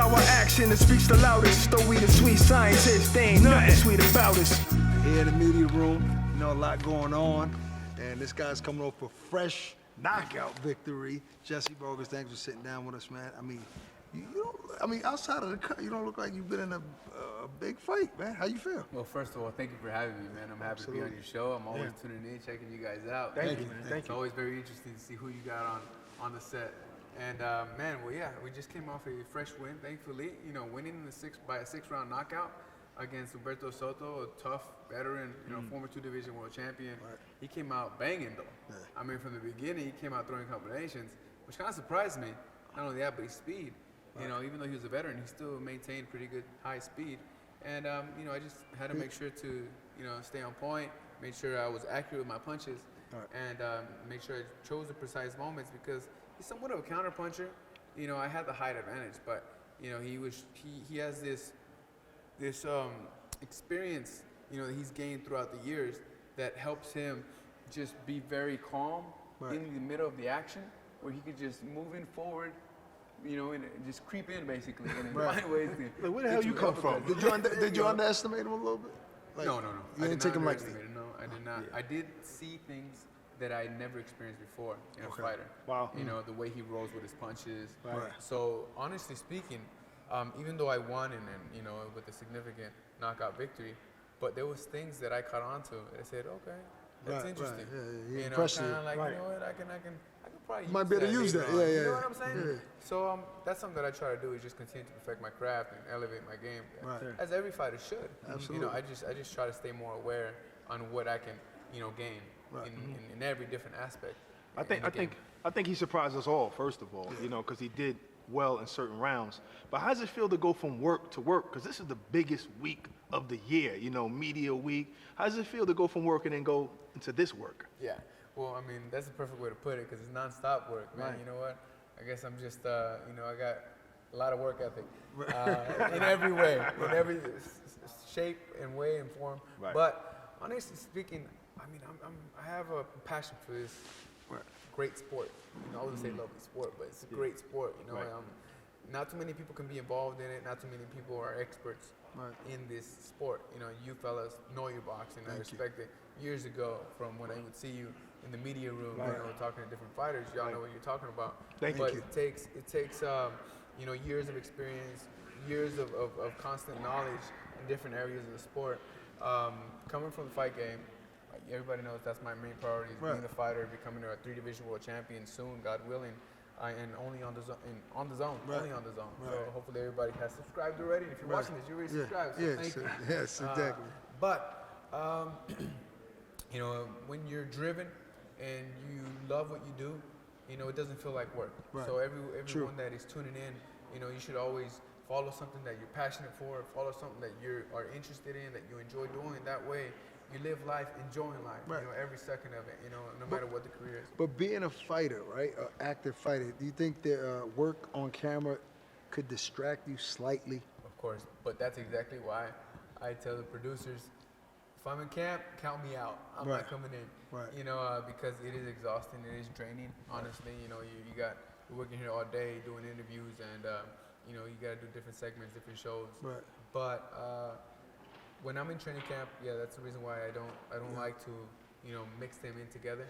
our action that speaks the loudest. Though we the sweet scientists, they ain't nothing sweet about us. Here in the media room, you know, a lot going on. And this guy's coming off a fresh knockout victory. Jessie Vargas, thanks for sitting down with us, man. I mean, you don't, I mean, outside of the cut, you don't look like you've been in a big fight, man. How you feel? Well, first of all, thank you for having me, man. I'm happy to be on your show. I'm always tuning in, checking you guys out. Thank you, man. It's always very interesting to see who you got on the set. And man, well, yeah, we just came off a fresh win, thankfully. You know, winning in by a 6-round knockout against Humberto Soto, a tough veteran, you know, former 2-division world champion. Right. He came out banging, though. Yeah. I mean, from the beginning, he came out throwing combinations, which kind of surprised me. Not only that, but his speed. Right. You know, even though he was a veteran, he still maintained pretty good high speed. And, you know, I just had to make sure to, you know, stay on point, make sure I was accurate with my punches, and make sure I chose the precise moments because he's somewhat of a counterpuncher. You know, I had the height advantage, but, you know, he has this experience, you know, that he's gained throughout the years that helps him just be very calm in the middle of the action, where he could just move in forward, you know, and just creep in basically, and find ways to. Like, where the hell you come from? Did you underestimate him a little bit? Like, no. You didn't take him lightly. No, I did not. I did see things that I never experienced before in a fighter. Wow. You know, the way he rolls with his punches. Right. So honestly speaking, even though I won and you know, with a significant knockout victory, but there was things that I caught on to. I said, okay, that's interesting. Yeah, you know, kind of like, you know what, I can probably use might be able to use that. Yeah. You know what I'm saying? Yeah. So that's something that I try to do is just continue to perfect my craft and elevate my game, as every fighter should. Absolutely. You know, I just try to stay more aware on what I can, you know, gain in every different aspect. I think he surprised us all. First of all, you know, because he did well in certain rounds. But how does it feel to go from work to work? Because this is the biggest week of the year, you know, media week. How does it feel to go from work and then go into this work? Yeah, well, I mean, that's the perfect way to put it because it's nonstop work, man. You know what? I guess I'm just, you know, I got a lot of work ethic in every way, in every shape and way and form. Right. But honestly speaking, I mean, I have a passion for this great sport. You know, I wouldn't say love the sport, but it's a great sport. You know, not too many people can be involved in it. Not too many people are experts in this sport. You know, you fellas know your boxing. I respect it. Years ago, from when I would see you in the media room, you know, talking to different fighters, y'all know what you're talking about. Thank you. But it takes you know, years of experience, years of constant knowledge in different areas of the sport. Coming from the fight game, everybody knows that's my main priority, is being a fighter, becoming a 3-division world champion soon, God willing, and only on the zone, only on the zone. So hopefully everybody has subscribed already. If you're watching this, you're already subscribed. So thank you. Yes, exactly. But you know, when you're driven and you love what you do, you know, it doesn't feel like work. So everyone that is tuning in, you know, you should always follow something that you're passionate for, follow something that you are interested in, that you enjoy doing. That way, you live life enjoying life, you know, every second of it, you know, no matter what the career is. But being a fighter, right, an active fighter, do you think that work on camera could distract you slightly? Of course, but that's exactly why I tell the producers, if I'm in camp, count me out. I'm not coming in, you know, because it is exhausting, it is draining, honestly. You know, you're working here all day doing interviews and, you know, you got to do different segments, different shows. But when I'm in training camp, that's the reason why I don't like to, you know, mix them in together.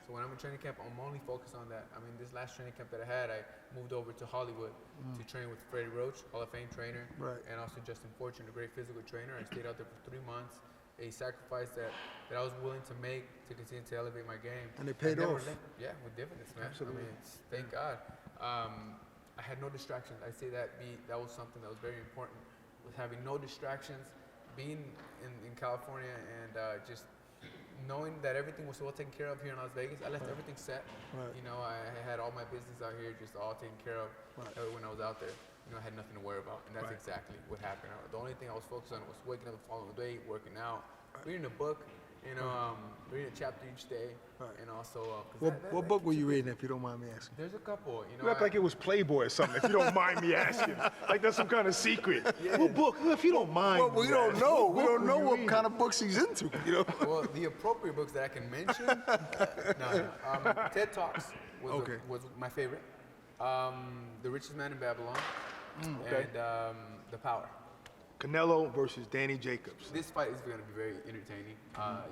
So when I'm in training camp, I'm only focused on that. I mean, this last training camp that I had, I moved over to Hollywood to train with Freddie Roach, Hall of Fame trainer, and also Justin Fortune, a great physical trainer. I stayed out there for 3 months. A sacrifice that I was willing to make to continue to elevate my game. And it paid off. Yeah, with dividends, man. Absolutely. I mean, thank God. I had no distractions. I say that was something that was very important, was having no distractions, being in California and just knowing that everything was well taken care of here in Las Vegas. I left everything set. You know, I had all my business out here just all taken care of when I was out there. You know, I had nothing to worry about, and that's exactly what happened. The only thing I was focused on was waking up the following day, working out, reading a book, you know, reading a chapter each day, and also. What book were you reading, if you don't mind me asking? There's a couple, you know. You act like it was Playboy or something, if you don't mind me asking. Like that's some kind of secret. What book? If you don't mind. Well, we don't know. We don't know what kind of books he's into, you know. Well, the appropriate books that I can mention, TED Talks was my favorite. The Richest Man in Babylon. Okay. and the power. Canelo versus Danny Jacobs. This fight is going to be very entertaining.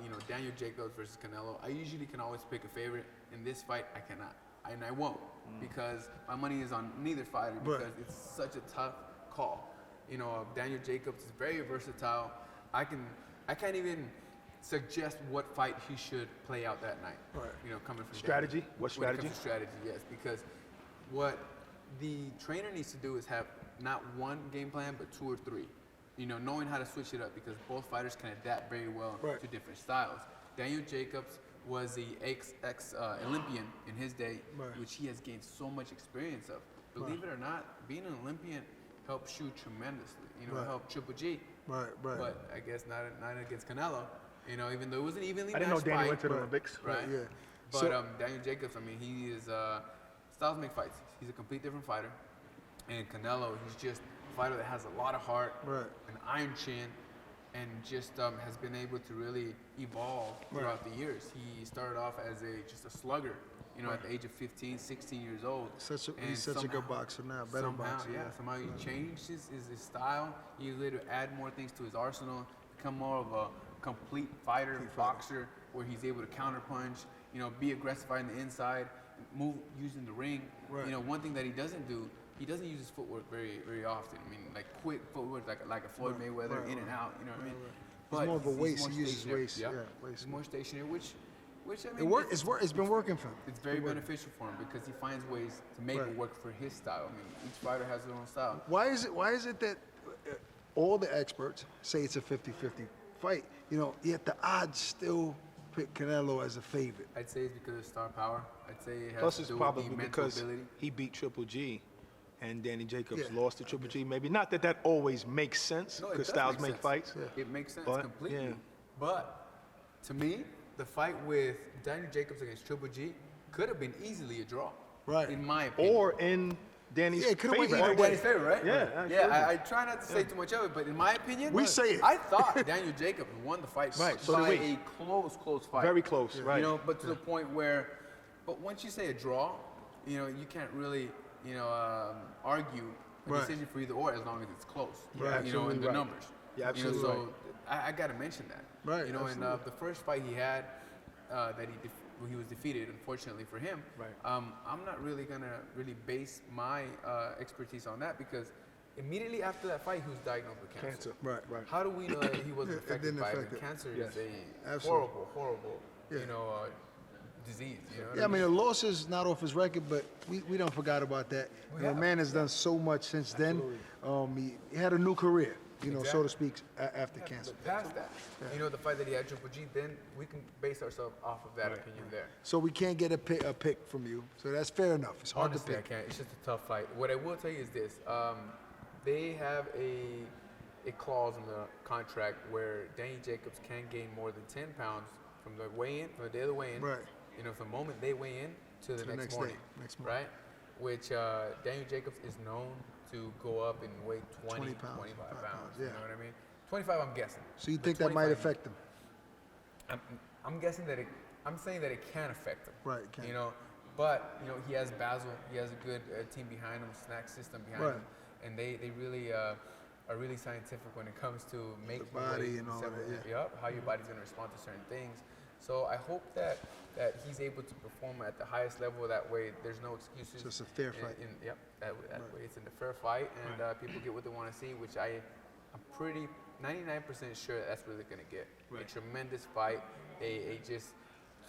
You know, Daniel Jacobs versus Canelo. I usually can always pick a favorite. In this fight, I cannot, and I won't, because my money is on neither fighter because it's such a tough call. You know, Daniel Jacobs is very versatile. I can't even suggest what fight he should play out that night. Right. You know, coming from Strategy? Daniel. What When it strategy? comes to strategy, yes, because what the trainer needs to do is have not one game plan, but 2 or 3. You know, knowing how to switch it up, because both fighters can adapt very well to different styles. Daniel Jacobs was the ex-Olympian in his day, which he has gained so much experience of. Believe it or not, being an Olympian helps you tremendously. You know, helped Triple G. Right. But I guess not against Canelo. You know, even though it was an evenly I didn't know matched Danny fight. went to the Olympics. Right. Yeah. But So- Daniel Jacobs, I mean, he is styles make fights. He's a complete different fighter. And Canelo, he's just a fighter that has a lot of heart, an iron chin, and just has been able to really evolve throughout the years. He started off as just a slugger, you know, at the age of 15, 16 years old. He's such a good boxer now, better boxer. Somehow he changed his style. He was able to add more things to his arsenal, become more of a complete fighter, boxer, where he's able to counterpunch, you know, be aggressive on the inside, move using the ring. You know, one thing that he doesn't do, he doesn't use his footwork very often. I mean, like quick footwork, like a Floyd Mayweather, in and out. You know what I mean? He's more of a waist. more He uses stationary. waist. Yep. Yeah, waist. He's more stationary, which I mean, It's been working for him. it's very beneficial for him because he finds ways to make it work for his style. I mean, each fighter has their own style. Why is it that all the experts say it's a 50-50 fight, you know, yet the odds still pick Canelo as a favorite? I'd say it's because of star power. I'd say it has Plus, to it's do probably with the mental because ability. he beat Triple G, and Danny Jacobs Yeah. lost to Triple G. Maybe not that always makes sense, No, it because does styles make make sense. fights. It makes sense But, completely. yeah. But to me, the fight with Daniel Jacobs against Triple G could have been easily a draw. Right. In my opinion. Or in Danny's Yeah, it could've went favor. either Or way. Danny's favorite, right? Yeah, Yeah, absolutely. I try not to say too much of it, but in my opinion, We say it. I thought Daniel Jacobs won the fight Right, so by did we. a close fight. Very close, right. You know, but to the point where, but once you say a draw, you know, you can't really, you know, argue a decision for either or as long as it's close. Right. You know, Absolutely and the right. numbers. Yeah, absolutely You know, so I got to mention that. Right, You know, absolutely. and the first fight he had, that he was defeated, unfortunately for him. Right. I'm not really gonna base my expertise on that because immediately after that fight, he was diagnosed with cancer. Right. How do we know that he wasn't It affected didn't by it? affect it. Cancer Yes. is a Absolutely. horrible, you know, disease. You know what Yeah, I mean, the loss is not off his record, but we don't forgot about that. We The have. man has done so much since then. He had a new career, you know, so to Exactly. speak, after cancer. But past that, you know, the fight that he had Triple G, then we can base ourselves off of that opinion there. So we can't get a pick from you. So that's fair enough. It's hard Honestly, to I pick. can't. It's just a tough fight. What I will tell you is this: they have a clause in the contract where Danny Jacobs can gain more than 10 pounds from the weigh-in, from the day of the weigh-in. Right. You know, from the moment they weigh in to the the next next day, morning. next morning. Right. Which Daniel Jacobs is known to go up in weight 20 pounds, 25 5 pounds. pounds, You yeah. know what I mean? 25, I'm guessing. So you But think that might 25 affect him? I'm guessing that I'm saying that it can affect him. Right, it can. You know, but you know he has Basel. He has a good team behind him, snack system behind Right. him, and they really are really scientific when it comes to making body weight and all several- that, yeah. Yup, how your body's gonna respond to certain things. So I hope that he's able to perform at the highest level. That way, there's no excuses. So it's a fair fight. Yep, that way it's in a fair fight, and people get what they want to see, which I'm pretty 99% sure that's what they're gonna get. A tremendous fight, a just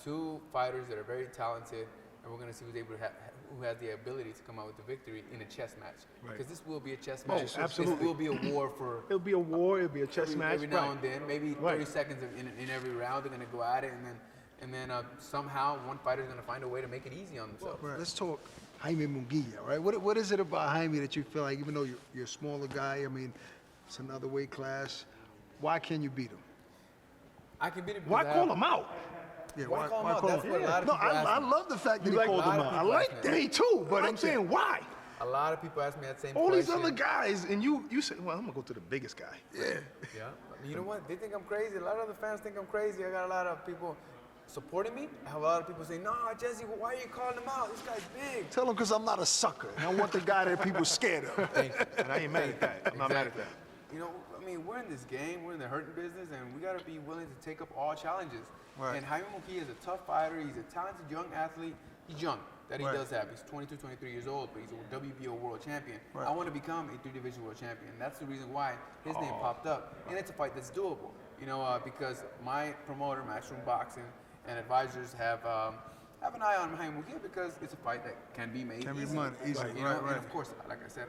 two fighters that are very talented, and we're gonna see who has the ability to come out with the victory in a chess match. Because this will be a chess match. absolutely. This will be a war for It'll be a war. It'll be a chess match. every now right. and then, maybe 30 seconds in every round. They're gonna go at it, and then somehow one fighter's gonna find a way to make it easy on themselves. Right. Let's talk Jaime Munguia, right? What is it about Jaime that you feel like, even though you're a smaller guy, I mean, it's another weight class, why can you beat him? I can beat him. Why because call him out? Yeah, Why call him out? That's what a lot of No, people ask I me. love the fact that You he like- called A lot him of out. I people like ask that. me Me too, but I I'm like saying why? A lot of people ask me that same All question. these other guys, and you say, well, I'm gonna go to the biggest guy. Yeah. Yeah. You know what? They think I'm crazy. A lot of other fans think I'm crazy. I got a lot of people supporting me. I have a lot of people saying, "No, Jesse, why are you calling him out? This guy's big." Tell him because I'm not a sucker. And I want the guy that people scared of. Thank you. And I ain't mad at that. I'm not mad at that. You know, I mean, we're in this game, we're in the hurting business, and we got to be willing to take up all challenges. Right. And Jaime Munguia is a tough fighter. He's a talented young athlete. He's young, that he Right. does have. He's 22, 23 years old, but he's a WBO world champion. Right. I want to become a 3-division world champion. That's the reason why his name popped up. And it's a fight that's doable, you know, because my promoter, Matchroom Boxing, and advisors have an eye on Jaime Munguia because it's a fight that can be made Can be easily. money, easily. You know, Right, right. And of course, like I said,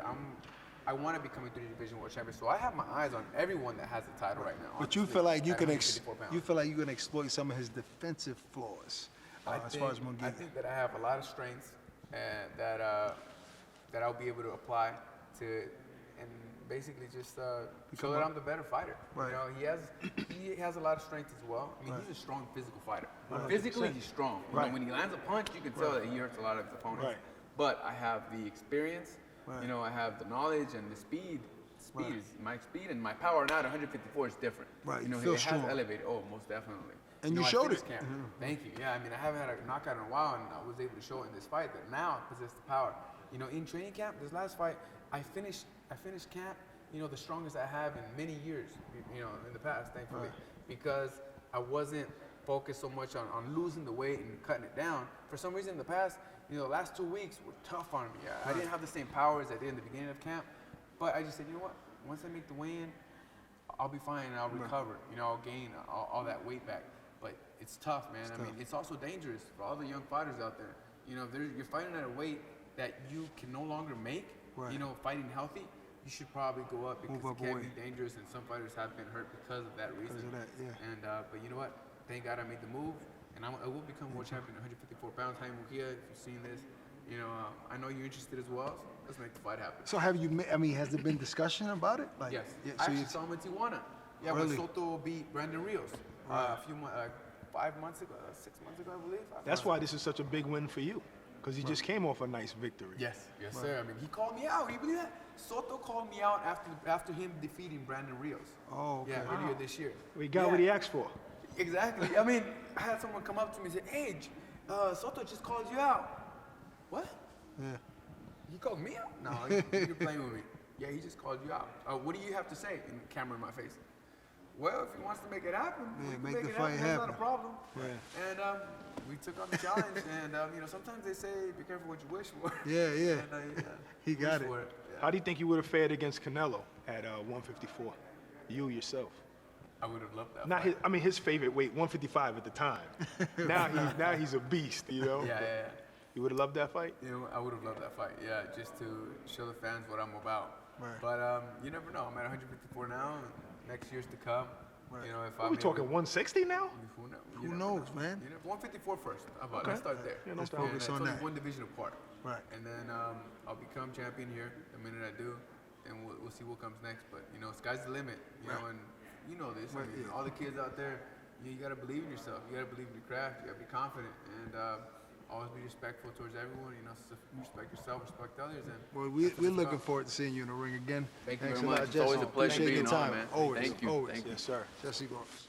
I want to become a 3-division world champion, so I have my eyes on everyone that has the title right now. But you honestly, feel like you at can 154 pounds. you feel like you can exploit some of his defensive flaws as far as Munguia. I think that I have a lot of strengths and that I'll be able to apply to, and basically just show that I'm the better fighter. Right. You know, he has a lot of strength as well. I mean, he's a strong physical fighter. Right. Physically, he's strong. You Right. know, when he lands a punch, you can tell that he hurts a lot of his opponents. Right. But I have the experience. Right. You know, I have the knowledge and the speed. Right. My speed and my power now at 154 is different. Right, You know, you feel it strong. has elevated. Oh, most definitely. And you I showed finished it. Camp. Thank you. Yeah, I mean, I haven't had a knockout in a while, and I was able to show it in this fight that now I possess the power. You know, in training camp, this last fight, I finished camp, you know, the strongest I have in many years, you know, in the past, thankfully, because I wasn't focused so much on losing the weight and cutting it down. For some reason in the past, you know, the last 2 weeks were tough on me. I didn't have the same power as I did in the beginning of camp, but I just said, you know what, once I make the weigh-in, I'll be fine and I'll recover. You know, I'll gain all that weight back. But it's tough, man. I mean, it's also dangerous for all the young fighters out there. You know, you're fighting at a weight that you can no longer make. Right. You know, fighting healthy, you should probably go up because Move up it can a weight. be dangerous, and some fighters have been hurt because of that reason. of that, yeah. And but you know what? Thank God I made the move, and I will become world champion at 154 pounds. Jaime Munguia, if you've seen this, you know, I know you're interested as well. So let's make the fight happen. So have you? I mean, has there been discussion about it? Like, Yes. Yeah, I so actually you, saw him in Tijuana. Yeah, Really? when Soto beat Brandon Rios a few 5 months ago, 6 months ago, I believe. That's why this is such a big win for you, because you just came off a nice victory. Yes, sir. I mean, he called me out. You believe that? Soto called me out after him defeating Brandon Rios. Oh, okay. Yeah, earlier this year. We got what he asked for. Exactly. I mean, I had someone come up to me and say, "Hey, Soto just called you out." What? Yeah. He called me out? No, you're playing with me. Yeah, he just called you out. What do you have to say? In the camera in my face. Well, if he wants to make it happen, we can make make the it fight happen. That's not a happen. problem. Yeah. And we took on the challenge. And you know, sometimes they say, "Be careful what you wish for." Yeah, yeah. And, He got wish it. for Yeah. How do you think you would have fared against Canelo at 154? You yourself. I would have loved that. Not fight. his, I mean, his favorite weight, 155 at the time. now he's a beast, you know? Yeah. You would have loved that fight? You know, I would have loved that fight. Yeah, just to show the fans what I'm about. Right. But you never know. I'm at 154 now. And next year's to come. Right. You know, if Are I'm we able talking to- 160 now? Who knows, man? You know, 154 first. How about Okay. let's start there. Yeah, no Let's problem. focus And on it's only that. one division apart. Right. And then I'll become champion here the minute I do, and we'll see what comes next. But you know, sky's the limit. You know, and you know this. I Right, mean, yeah. all the kids out there, you gotta believe in yourself. You gotta believe in your craft. You gotta be confident, and always be respectful towards everyone. You know, respect yourself, respect others, and Well, we're looking forward to seeing you in the ring again. Thank you Thanks very a lot, much. It's Jesse. always a pleasure Appreciate being your on, time. man. Always, Thank you. always. Thank you. Yes, sir. Jesse Vargas.